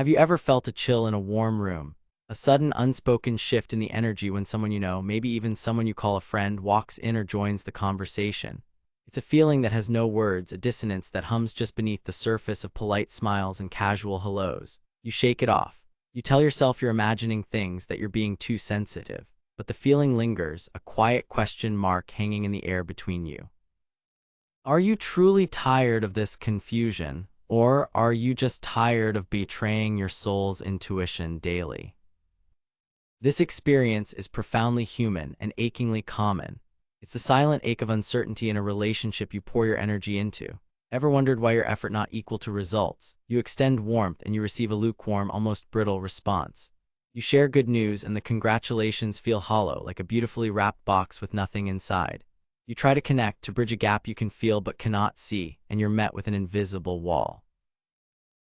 Have you ever felt a chill in a warm room? A sudden unspoken shift in the energy when someone you know, maybe even someone you call a friend, walks in or joins the conversation. It's a feeling that has no words, a dissonance that hums just beneath the surface of polite smiles and casual hellos. You shake it off. You tell yourself you're imagining things, that you're being too sensitive. But the feeling lingers, a quiet question mark hanging in the air between you. Are you truly tired of this confusion? Or are you just tired of betraying your soul's intuition daily? This experience is profoundly human and achingly common. It's the silent ache of uncertainty in a relationship you pour your energy into. Ever wondered why your effort not equal to results? You extend warmth and you receive a lukewarm, almost brittle response. You share good news and the congratulations feel hollow, like a beautifully wrapped box with nothing inside. You try to connect, to bridge a gap you can feel but cannot see, and you're met with an invisible wall.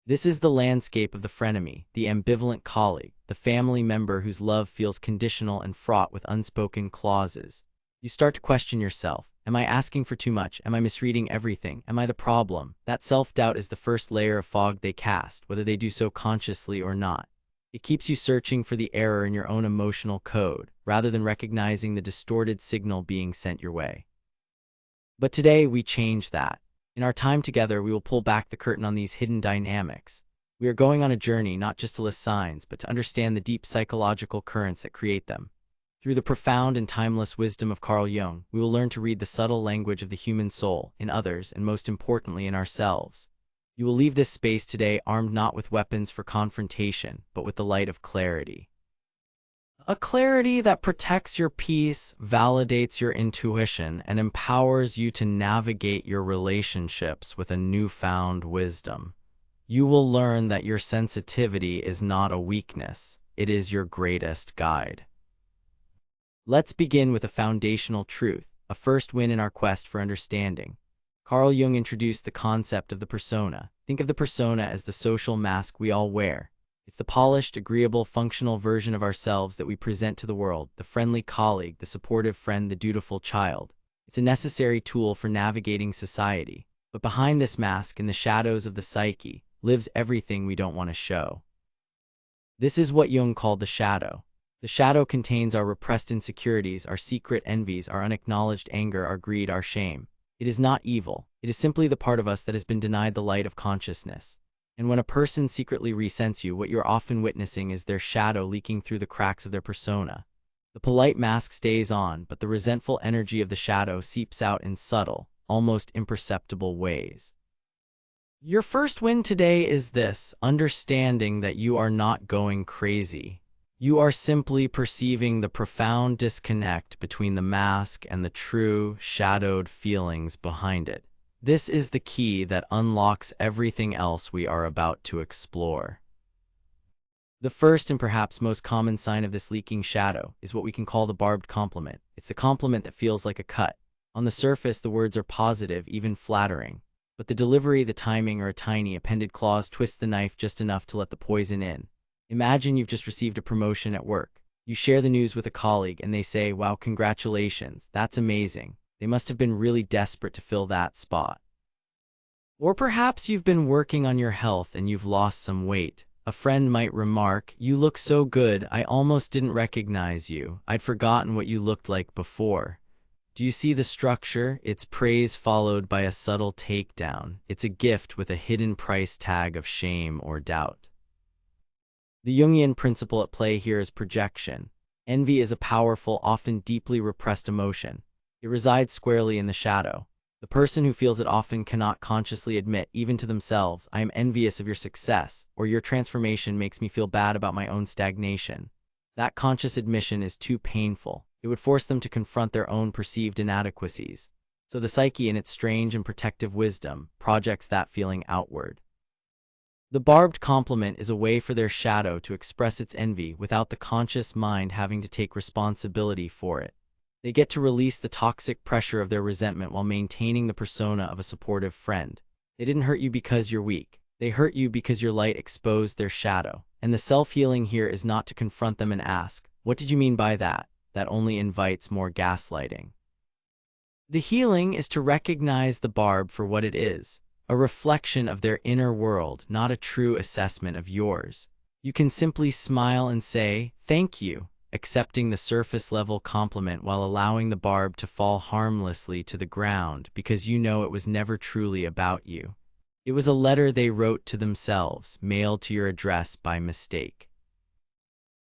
This is the landscape of the frenemy, the ambivalent colleague, the family member whose love feels conditional and fraught with unspoken clauses. You start to question yourself. Am I asking for too much? Am I misreading everything? Am I the problem? That self-doubt is the first layer of fog they cast, whether they do so consciously or not. It keeps you searching for the error in your own emotional code, rather than recognizing the distorted signal being sent your way. But today, we change that. In our time together, we will pull back the curtain on these hidden dynamics. We are going on a journey not just to list signs, but to understand the deep psychological currents that create them. Through the profound and timeless wisdom of Carl Jung, we will learn to read the subtle language of the human soul, in others, and most importantly, in ourselves. You will leave this space today armed not with weapons for confrontation, but with the light of clarity. A clarity that protects your peace, validates your intuition, and empowers you to navigate your relationships with a newfound wisdom. You will learn that your sensitivity is not a weakness, it is your greatest guide. Let's begin with a foundational truth, a first win in our quest for understanding. Carl Jung introduced the concept of the persona. Think of the persona as the social mask we all wear. It's the polished, agreeable, functional version of ourselves that we present to the world, the friendly colleague, the supportive friend, the dutiful child. It's a necessary tool for navigating society. But behind this mask, in the shadows of the psyche, lives everything we don't want to show. This is what Jung called the shadow. The shadow contains our repressed insecurities, our secret envies, our unacknowledged anger, our greed, our shame. It is not evil. It is simply the part of us that has been denied the light of consciousness. And when a person secretly resents you, what you're often witnessing is their shadow leaking through the cracks of their persona. The polite mask stays on, but the resentful energy of the shadow seeps out in subtle, almost imperceptible ways. Your first win today is this: understanding that you are not going crazy. You are simply perceiving the profound disconnect between the mask and the true, shadowed feelings behind it. This is the key that unlocks everything else we are about to explore. The first and perhaps most common sign of this leaking shadow is what we can call the barbed compliment. It's the compliment that feels like a cut. On the surface, the words are positive, even flattering. But the delivery, the timing, or a tiny appended clause twists the knife just enough to let the poison in. Imagine you've just received a promotion at work. You share the news with a colleague and they say, "Wow, congratulations, that's amazing." They must have been really desperate to fill that spot. Or perhaps you've been working on your health and you've lost some weight. A friend might remark, "You look so good, I almost didn't recognize you. I'd forgotten what you looked like before." Do you see the structure? It's praise followed by a subtle takedown. It's a gift with a hidden price tag of shame or doubt. The Jungian principle at play here is projection. Envy is a powerful, often deeply repressed emotion. It resides squarely in the shadow. The person who feels it often cannot consciously admit, even to themselves, "I am envious of your success," or "Your transformation makes me feel bad about my own stagnation." That conscious admission is too painful. It would force them to confront their own perceived inadequacies. So the psyche, in its strange and protective wisdom, projects that feeling outward. The barbed compliment is a way for their shadow to express its envy without the conscious mind having to take responsibility for it. They get to release the toxic pressure of their resentment while maintaining the persona of a supportive friend. They didn't hurt you because you're weak. They hurt you because your light exposed their shadow. And the self-healing here is not to confront them and ask, "What did you mean by that?" That only invites more gaslighting. The healing is to recognize the barb for what it is, a reflection of their inner world, not a true assessment of yours. You can simply smile and say, "Thank you," accepting the surface-level compliment while allowing the barb to fall harmlessly to the ground because you know it was never truly about you. It was a letter they wrote to themselves, mailed to your address by mistake.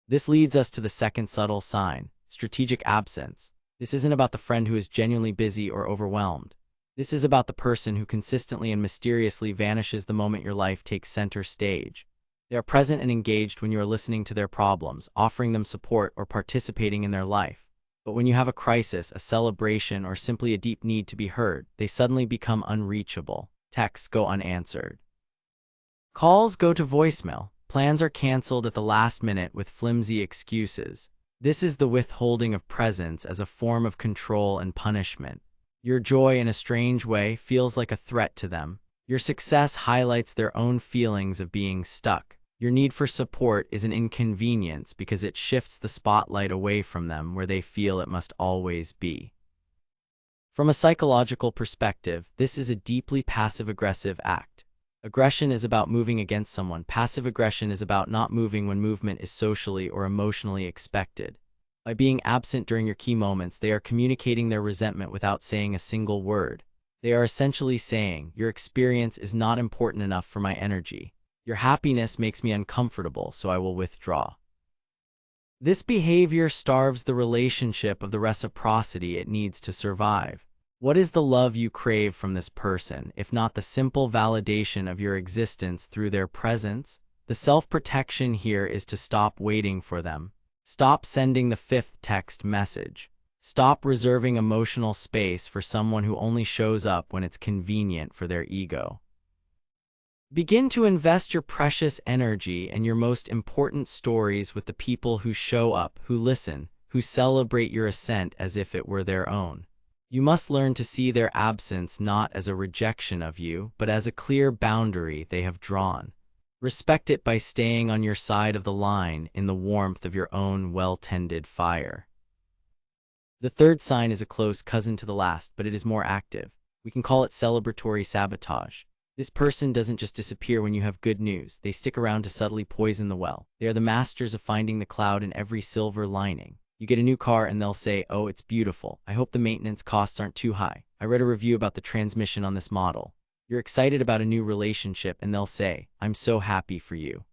This leads us to the second subtle sign, strategic absence. This isn't about the friend who is genuinely busy or overwhelmed. This is about the person who consistently and mysteriously vanishes the moment your life takes center stage. They are present and engaged when you are listening to their problems, offering them support, or participating in their life. But when you have a crisis, a celebration, or simply a deep need to be heard, they suddenly become unreachable. Texts go unanswered. Calls go to voicemail. Plans are canceled at the last minute with flimsy excuses. This is the withholding of presence as a form of control and punishment. Your joy, in a strange way, feels like a threat to them. Your success highlights their own feelings of being stuck. Your need for support is an inconvenience because it shifts the spotlight away from them where they feel it must always be. From a psychological perspective, this is a deeply passive-aggressive act. Aggression is about moving against someone. Passive aggression is about not moving when movement is socially or emotionally expected. By being absent during your key moments, they are communicating their resentment without saying a single word. They are essentially saying, "Your experience is not important enough for my energy. Your happiness makes me uncomfortable, so I will withdraw." This behavior starves the relationship of the reciprocity it needs to survive. What is the love you crave from this person, if not the simple validation of your existence through their presence? The self-protection here is to stop waiting for them. Stop sending the fifth text message. Stop reserving emotional space for someone who only shows up when it's convenient for their ego. Begin to invest your precious energy and your most important stories with the people who show up, who listen, who celebrate your ascent as if it were their own. You must learn to see their absence not as a rejection of you, but as a clear boundary they have drawn. Respect it by staying on your side of the line in the warmth of your own well-tended fire. The third sign is a close cousin to the last, but it is more active. We can call it celebratory sabotage. This person doesn't just disappear when you have good news. They stick around to subtly poison the well. They are the masters of finding the cloud in every silver lining. You get a new car and they'll say, "Oh, it's beautiful. I hope the maintenance costs aren't too high. I read a review about the transmission on this model." You're excited about a new relationship and they'll say, "I'm so happy for you."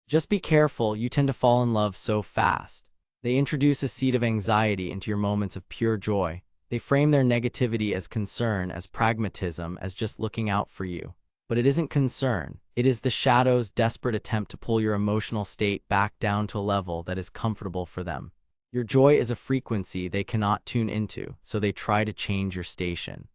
Just be careful, you tend to fall in love so fast. They introduce a seed of anxiety into your moments of pure joy. They frame their negativity as concern, as pragmatism, as just looking out for you. But it isn't concern. It is the shadow's desperate attempt to pull your emotional state back down to a level that is comfortable for them. Your joy is a frequency they cannot tune into, so they try to change your station.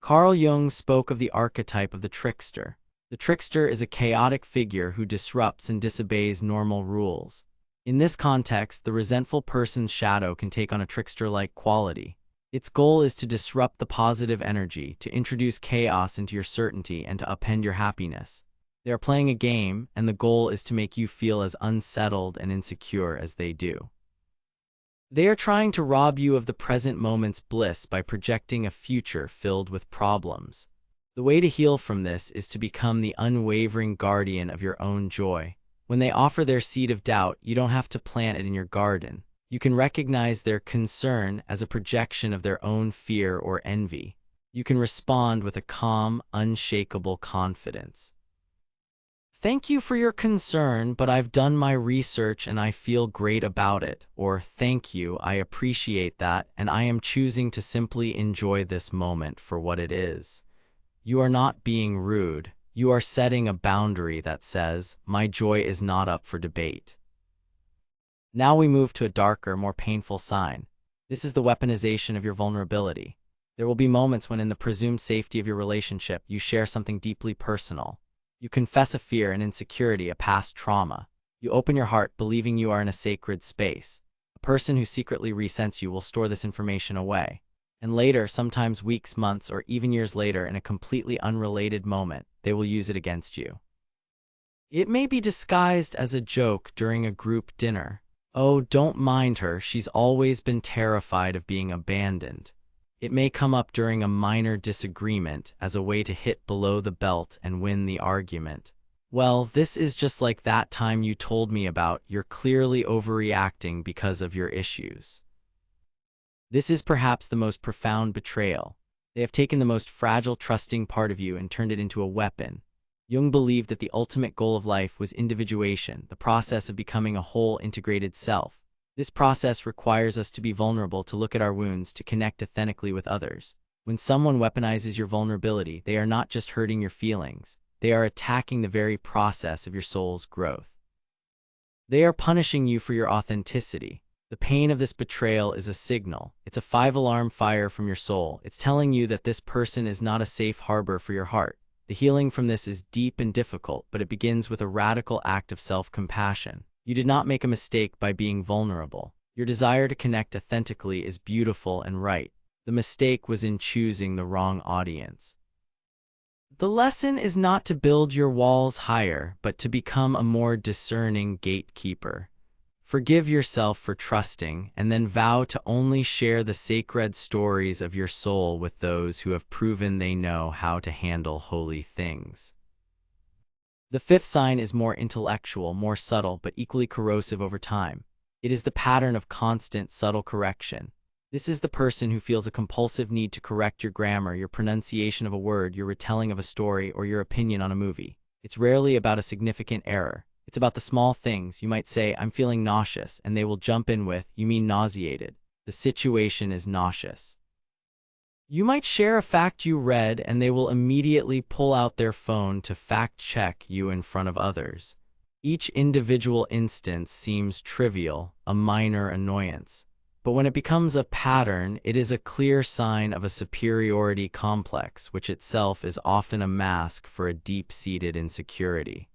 Carl Jung spoke of the archetype of the trickster. The trickster is a chaotic figure who disrupts and disobeys normal rules. In this context, the resentful person's shadow can take on a trickster-like quality. Its goal is to disrupt the positive energy, to introduce chaos into your certainty, and to upend your happiness. They are playing a game, and the goal is to make you feel as unsettled and insecure as they do. They are trying to rob you of the present moment's bliss by projecting a future filled with problems. The way to heal from this is to become the unwavering guardian of your own joy. When they offer their seed of doubt, you don't have to plant it in your garden. You can recognize their concern as a projection of their own fear or envy. You can respond with a calm, unshakable confidence. "Thank you for your concern, but I've done my research and I feel great about it." Or, "Thank you, I appreciate that, and I am choosing to simply enjoy this moment for what it is." You are not being rude. You are setting a boundary that says, "My joy is not up for debate." Now we move to a darker, more painful sign. This is the weaponization of your vulnerability. There will be moments when, in the presumed safety of your relationship, you share something deeply personal. You confess a fear, an insecurity, a past trauma. You open your heart, believing you are in a sacred space. A person who secretly resents you will store this information away. And later, sometimes weeks, months, or even years later, in a completely unrelated moment, they will use it against you. It may be disguised as a joke during a group dinner. "Oh, don't mind her, she's always been terrified of being abandoned." It may come up during a minor disagreement as a way to hit below the belt and win the argument. Well, this is just like that time you told me about. You're clearly overreacting because of your issues. This is perhaps the most profound betrayal. They have taken the most fragile, trusting part of you and turned it into a weapon. Jung believed that the ultimate goal of life was individuation, the process of becoming a whole, integrated self. This process requires us to be vulnerable, to look at our wounds, to connect authentically with others. When someone weaponizes your vulnerability, they are not just hurting your feelings. They are attacking the very process of your soul's growth. They are punishing you for your authenticity. The pain of this betrayal is a signal. It's a 5-alarm fire from your soul. It's telling you that this person is not a safe harbor for your heart. The healing from this is deep and difficult, but it begins with a radical act of self-compassion. You did not make a mistake by being vulnerable. Your desire to connect authentically is beautiful and right. The mistake was in choosing the wrong audience. The lesson is not to build your walls higher, but to become a more discerning gatekeeper. Forgive yourself for trusting, and then vow to only share the sacred stories of your soul with those who have proven they know how to handle holy things. The fifth sign is more intellectual, more subtle, but equally corrosive over time. It is the pattern of constant, subtle correction. This is the person who feels a compulsive need to correct your grammar, your pronunciation of a word, your retelling of a story, or your opinion on a movie. It's rarely about a significant error. It's about the small things. You might say, "I'm feeling nauseous," and they will jump in with, "You mean nauseated. The situation is nauseous." You might share a fact you read, and they will immediately pull out their phone to fact-check you in front of others. Each individual instance seems trivial, a minor annoyance. But when it becomes a pattern, it is a clear sign of a superiority complex, which itself is often a mask for a deep-seated insecurity.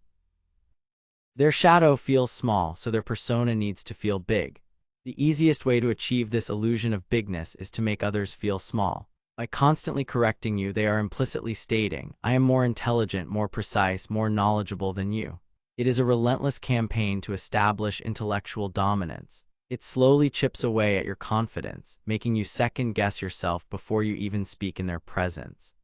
Their shadow feels small, so their persona needs to feel big. The easiest way to achieve this illusion of bigness is to make others feel small. By constantly correcting you, they are implicitly stating, "I am more intelligent, more precise, more knowledgeable than you." It is a relentless campaign to establish intellectual dominance. It slowly chips away at your confidence, making you second-guess yourself before you even speak in their presence.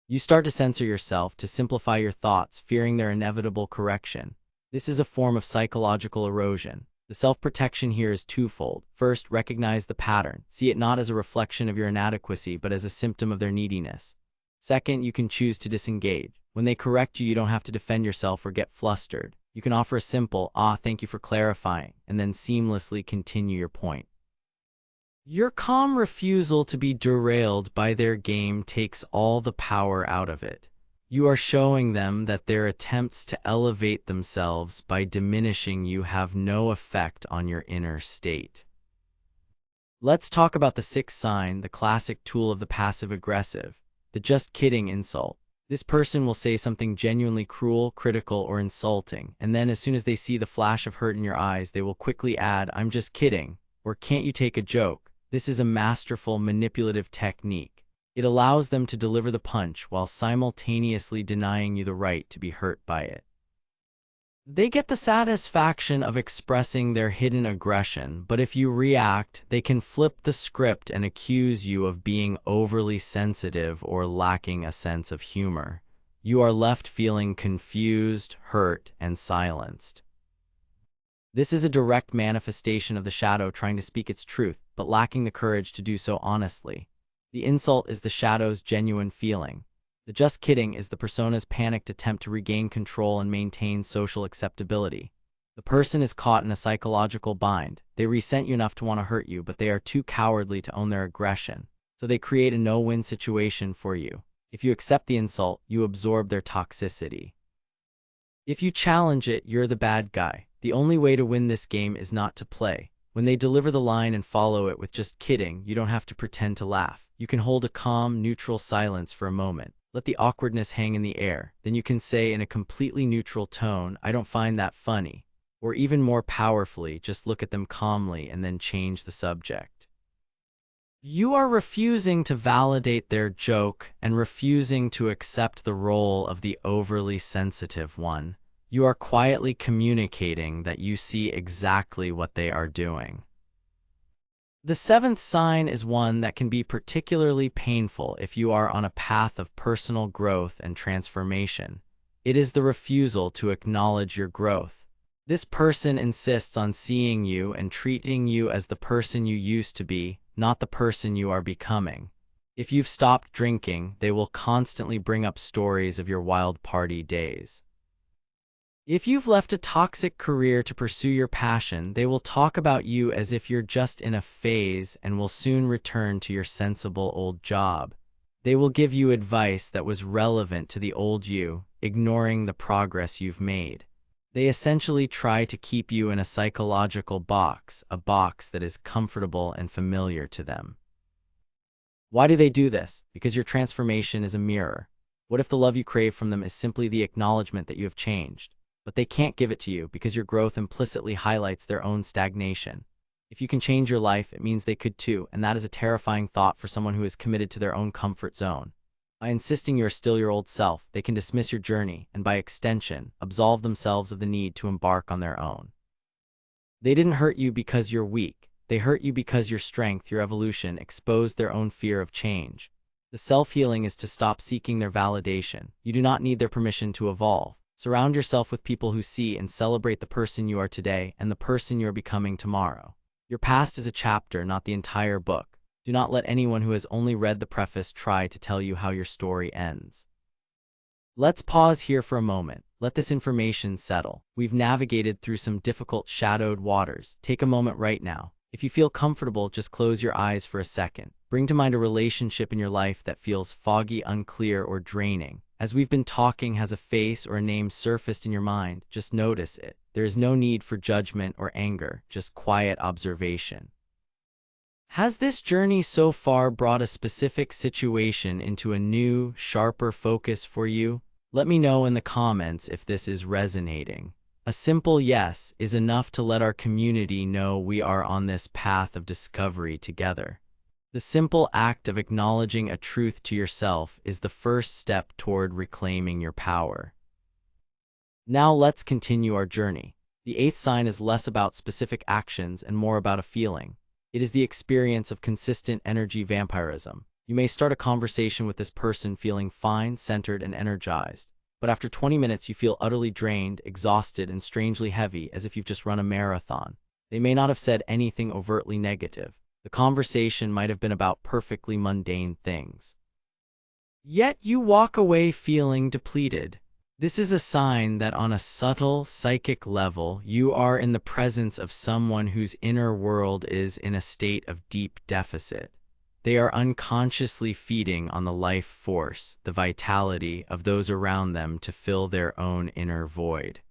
You start to censor yourself, to simplify your thoughts, fearing their inevitable correction. This is a form of psychological erosion. The self-protection here is twofold. First, recognize the pattern. See it not as a reflection of your inadequacy, but as a symptom of their neediness. Second, you can choose to disengage. When they correct you, you don't have to defend yourself or get flustered. You can offer a simple, "Thank you for clarifying," and then seamlessly continue your point. Your calm refusal to be derailed by their game takes all the power out of it. You are showing them that their attempts to elevate themselves by diminishing you have no effect on your inner state. Let's talk about the sixth sign, the classic tool of the passive-aggressive, the "just kidding" insult. This person will say something genuinely cruel, critical, or insulting, and then as soon as they see the flash of hurt in your eyes, they will quickly add, "I'm just kidding," or "Can't you take a joke?" This is a masterful, manipulative technique. It allows them to deliver the punch while simultaneously denying you the right to be hurt by it. They get the satisfaction of expressing their hidden aggression, but if you react, they can flip the script and accuse you of being overly sensitive or lacking a sense of humor. You are left feeling confused, hurt, and silenced. This is a direct manifestation of the shadow trying to speak its truth, but lacking the courage to do so honestly. The insult is the shadow's genuine feeling. The "just kidding" is the persona's panicked attempt to regain control and maintain social acceptability. The person is caught in a psychological bind. They resent you enough to want to hurt you, but they are too cowardly to own their aggression. So they create a no-win situation for you. If you accept the insult, you absorb their toxicity. If you challenge it, you're the bad guy. The only way to win this game is not to play. When they deliver the line and follow it with "just kidding," you don't have to pretend to laugh. You can hold a calm, neutral silence for a moment. Let the awkwardness hang in the air. Then you can say in a completely neutral tone, "I don't find that funny." Or even more powerfully, just look at them calmly and then change the subject. You are refusing to validate their joke and refusing to accept the role of the overly sensitive one. You are quietly communicating that you see exactly what they are doing. The seventh sign is one that can be particularly painful if you are on a path of personal growth and transformation. It is the refusal to acknowledge your growth. This person insists on seeing you and treating you as the person you used to be, not the person you are becoming. If you've stopped drinking, they will constantly bring up stories of your wild party days. If you've left a toxic career to pursue your passion, they will talk about you as if you're just in a phase and will soon return to your sensible old job. They will give you advice that was relevant to the old you, ignoring the progress you've made. They essentially try to keep you in a psychological box, a box that is comfortable and familiar to them. Why do they do this? Because your transformation is a mirror. What if the love you crave from them is simply the acknowledgement that you have changed? But they can't give it to you because your growth implicitly highlights their own stagnation. If you can change your life, it means they could too, and that is a terrifying thought for someone who is committed to their own comfort zone. By insisting you are still your old self, they can dismiss your journey and, by extension, absolve themselves of the need to embark on their own. They didn't hurt you because you're weak. They hurt you because your strength, your evolution, exposed their own fear of change. The self-healing is to stop seeking their validation. You do not need their permission to evolve. Surround yourself with people who see and celebrate the person you are today and the person you are becoming tomorrow. Your past is a chapter, not the entire book. Do not let anyone who has only read the preface try to tell you how your story ends. Let's pause here for a moment. Let this information settle. We've navigated through some difficult, shadowed waters. Take a moment right now. If you feel comfortable, just close your eyes for a second. Bring to mind a relationship in your life that feels foggy, unclear, or draining. As we've been talking, has a face or a name surfaced in your mind? Just notice it. There is no need for judgment or anger, just quiet observation. Has this journey so far brought a specific situation into a new, sharper focus for you? Let me know in the comments if this is resonating. A simple yes is enough to let our community know we are on this path of discovery together. The simple act of acknowledging a truth to yourself is the first step toward reclaiming your power. Now let's continue our journey. The eighth sign is less about specific actions and more about a feeling. It is the experience of consistent energy vampirism. You may start a conversation with this person feeling fine, centered, and energized. But after 20 minutes, you feel utterly drained, exhausted, and strangely heavy, as if you've just run a marathon. They may not have said anything overtly negative. The conversation might have been about perfectly mundane things. Yet you walk away feeling depleted. This is a sign that on a subtle psychic level, you are in the presence of someone whose inner world is in a state of deep deficit. They are unconsciously feeding on the life force, the vitality of those around them to fill their own inner void.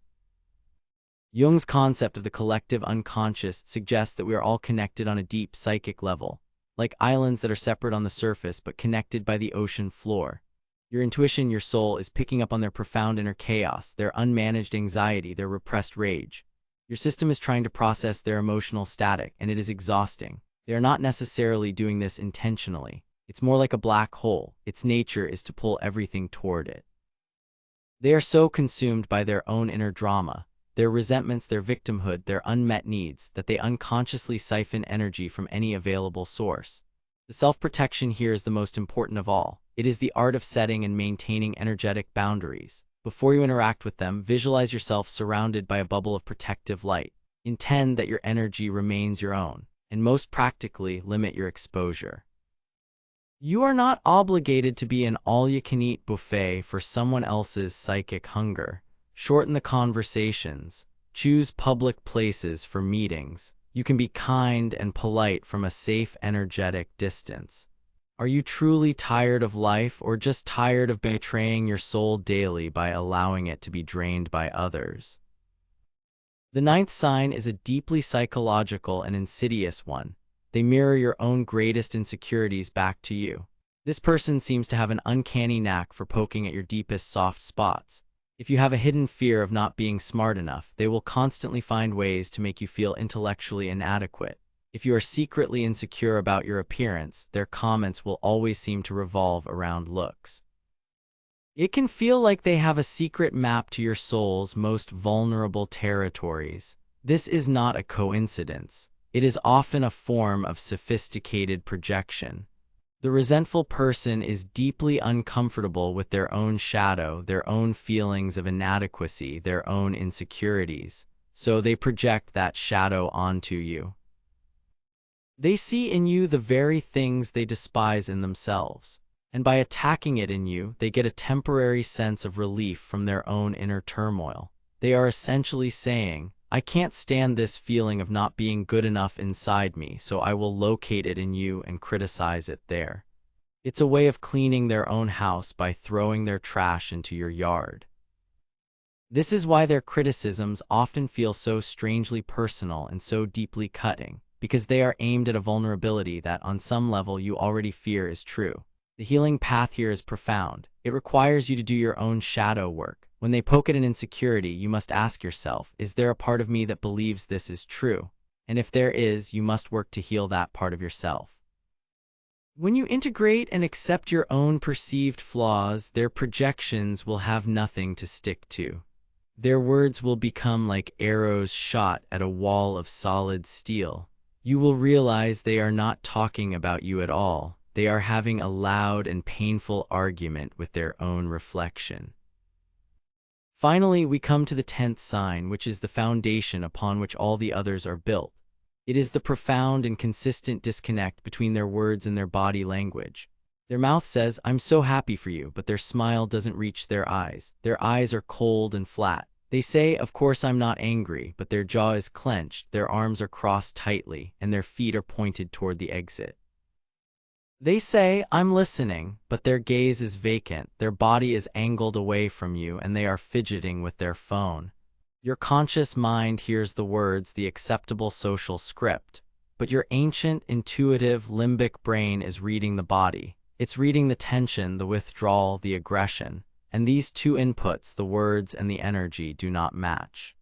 Jung's concept of the collective unconscious suggests that we are all connected on a deep psychic level, like islands that are separate on the surface but connected by the ocean floor. Your intuition, your soul, is picking up on their profound inner chaos, their unmanaged anxiety, their repressed rage. Your system is trying to process their emotional static, and it is exhausting. They are not necessarily doing this intentionally. It's more like a black hole. Its nature is to pull everything toward it. They are so consumed by their own inner drama, their resentments, their victimhood, their unmet needs, that they unconsciously siphon energy from any available source. The self-protection here is the most important of all. It is the art of setting and maintaining energetic boundaries. Before you interact with them, visualize yourself surrounded by a bubble of protective light. Intend that your energy remains your own, and most practically, limit your exposure. You are not obligated to be an all-you-can-eat buffet for someone else's psychic hunger. Shorten the conversations. Choose public places for meetings. You can be kind and polite from a safe, energetic distance. Are you truly tired of life, or just tired of betraying your soul daily by allowing it to be drained by others? The ninth sign is a deeply psychological and insidious one. They mirror your own greatest insecurities back to you. This person seems to have an uncanny knack for poking at your deepest soft spots. If you have a hidden fear of not being smart enough, they will constantly find ways to make you feel intellectually inadequate. If you are secretly insecure about your appearance, their comments will always seem to revolve around looks. It can feel like they have a secret map to your soul's most vulnerable territories. This is not a coincidence. It is often a form of sophisticated projection. The resentful person is deeply uncomfortable with their own shadow, their own feelings of inadequacy, their own insecurities, so they project that shadow onto you. They see in you the very things they despise in themselves, and by attacking it in you, they get a temporary sense of relief from their own inner turmoil. They are essentially saying, I can't stand this feeling of not being good enough inside me, so I will locate it in you and criticize it there. It's a way of cleaning their own house by throwing their trash into your yard. This is why their criticisms often feel so strangely personal and so deeply cutting, because they are aimed at a vulnerability that on some level you already fear is true. The healing path here is profound. It requires you to do your own shadow work. When they poke at an insecurity, you must ask yourself, is there a part of me that believes this is true? And if there is, you must work to heal that part of yourself. When you integrate and accept your own perceived flaws, their projections will have nothing to stick to. Their words will become like arrows shot at a wall of solid steel. You will realize they are not talking about you at all. They are having a loud and painful argument with their own reflection. Finally, we come to the 10th sign, which is the foundation upon which all the others are built. It is the profound and consistent disconnect between their words and their body language. Their mouth says, I'm so happy for you, but their smile doesn't reach their eyes. Their eyes are cold and flat. They say, of course I'm not angry, but their jaw is clenched, their arms are crossed tightly, and their feet are pointed toward the exit. They say, I'm listening, but their gaze is vacant, their body is angled away from you, and they are fidgeting with their phone. Your conscious mind hears the words, the acceptable social script, but your ancient, intuitive, limbic brain is reading the body. It's reading the tension, the withdrawal, the aggression, and these two inputs, the words and the energy, do not match.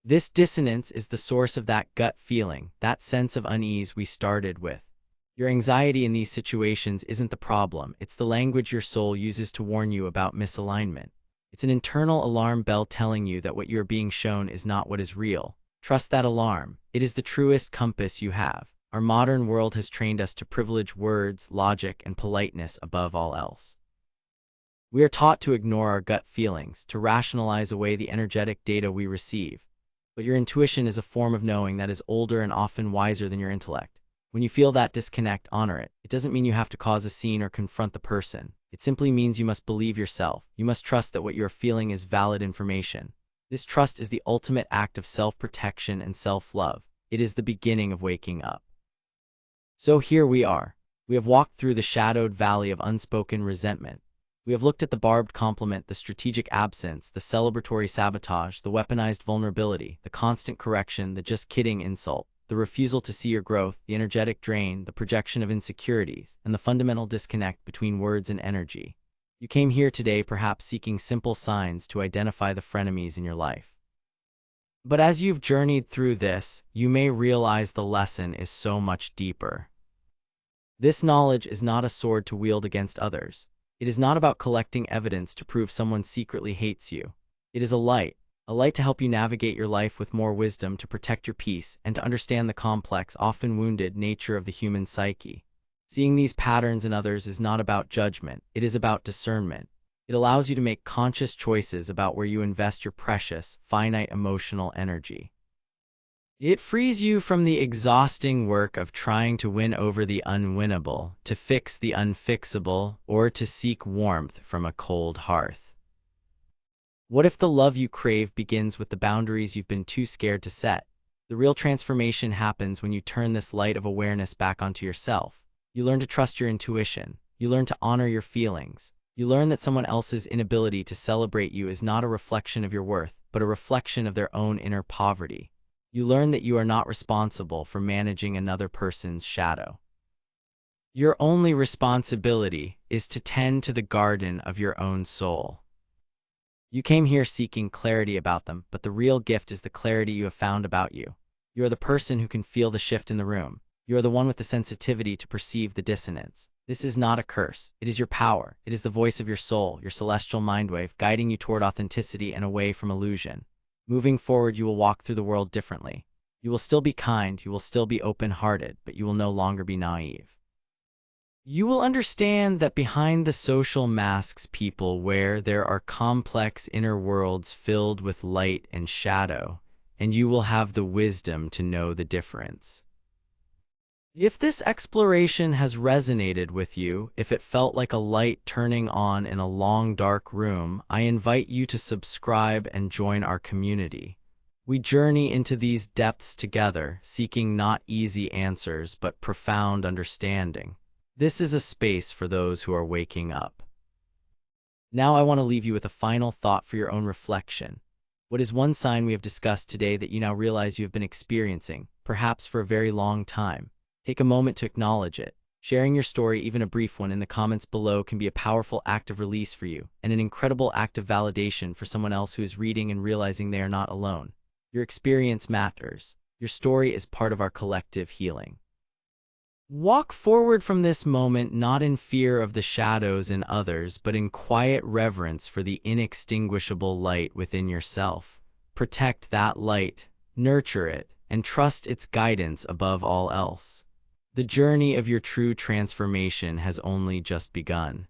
This dissonance is the source of that gut feeling, that sense of unease we started with. Your anxiety in these situations isn't the problem, it's the language your soul uses to warn you about misalignment. It's an internal alarm bell telling you that what you are being shown is not what is real. Trust that alarm. It is the truest compass you have. Our modern world has trained us to privilege words, logic, and politeness above all else. We are taught to ignore our gut feelings, to rationalize away the energetic data we receive. But your intuition is a form of knowing that is older and often wiser than your intellect. When you feel that disconnect, honor it. It doesn't mean you have to cause a scene or confront the person. It simply means you must believe yourself. You must trust that what you are feeling is valid information. This trust is the ultimate act of self-protection and self-love. It is the beginning of waking up. So here we are. We have walked through the shadowed valley of unspoken resentment. We have looked at the barbed compliment, the strategic absence, the celebratory sabotage, the weaponized vulnerability, the constant correction, the just kidding insult, the refusal to see your growth, the energetic drain, the projection of insecurities, and the fundamental disconnect between words and energy. You came here today perhaps seeking simple signs to identify the frenemies in your life. But as you've journeyed through this, you may realize the lesson is so much deeper. This knowledge is not a sword to wield against others. It is not about collecting evidence to prove someone secretly hates you. It is a light to help you navigate your life with more wisdom, to protect your peace, and to understand the complex, often wounded nature of the human psyche. Seeing these patterns in others is not about judgment, it is about discernment. It allows you to make conscious choices about where you invest your precious, finite emotional energy. It frees you from the exhausting work of trying to win over the unwinnable, to fix the unfixable, or to seek warmth from a cold hearth. What if the love you crave begins with the boundaries you've been too scared to set? The real transformation happens when you turn this light of awareness back onto yourself. You learn to trust your intuition. You learn to honor your feelings. You learn that someone else's inability to celebrate you is not a reflection of your worth, but a reflection of their own inner poverty. You learn that you are not responsible for managing another person's shadow. Your only responsibility is to tend to the garden of your own soul. You came here seeking clarity about them, but the real gift is the clarity you have found about you. You are the person who can feel the shift in the room. You are the one with the sensitivity to perceive the dissonance. This is not a curse. It is your power. It is the voice of your soul, your celestial mindwave, guiding you toward authenticity and away from illusion. Moving forward, you will walk through the world differently. You You will still be kind, you will still be open-hearted, but you will no longer be naive. You will understand that behind the social masks people wear, there are complex inner worlds filled with light and shadow, and you will have the wisdom to know the difference. If this exploration has resonated with you, if it felt like a light turning on in a long dark room, I invite you to subscribe and join our community. We journey into these depths together, seeking not easy answers but profound understanding. This is a space for those who are waking up. Now I want to leave you with a final thought for your own reflection. What is one sign we have discussed today that you now realize you have been experiencing, perhaps for a very long time? Take a moment to acknowledge it. Sharing your story, even a brief one, in the comments below can be a powerful act of release for you and an incredible act of validation for someone else who is reading and realizing they are not alone. Your experience matters. Your story is part of our collective healing. Walk forward from this moment not in fear of the shadows in others, but in quiet reverence for the inextinguishable light within yourself. Protect that light, nurture it, and trust its guidance above all else. The journey of your true transformation has only just begun.